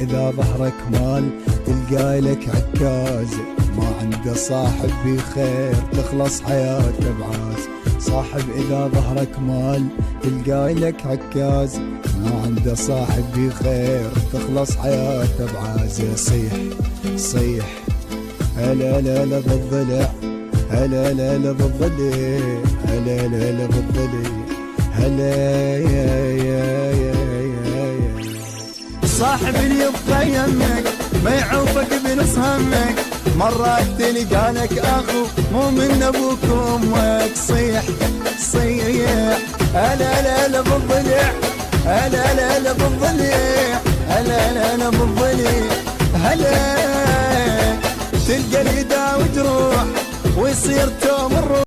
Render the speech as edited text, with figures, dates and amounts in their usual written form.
إذا ظهرك مال تلقى لك عكاز، ما عنده صاحب بخير تخلص حياته بعاز. صاحب إذا ظهرك مال تلقى لك عكاز، ما عنده صاحب بخير تخلص حياته بعاز. صيح صيح هلا لا لا بالضلع، هلا لا لا بالضلع، هلا لا لا بالضلع، هلا يا صاحب اللي يبقى يمك ما يعوفك بنص همك، مرات تلقى لك اخو مو من ابوك وامك. صيح صيح هلا لا لا بالضلع، هلا لا لا بالضلع، هلا لا لا بالضلع، هلا تلقى اليدا وجروح ويصير توم الروح.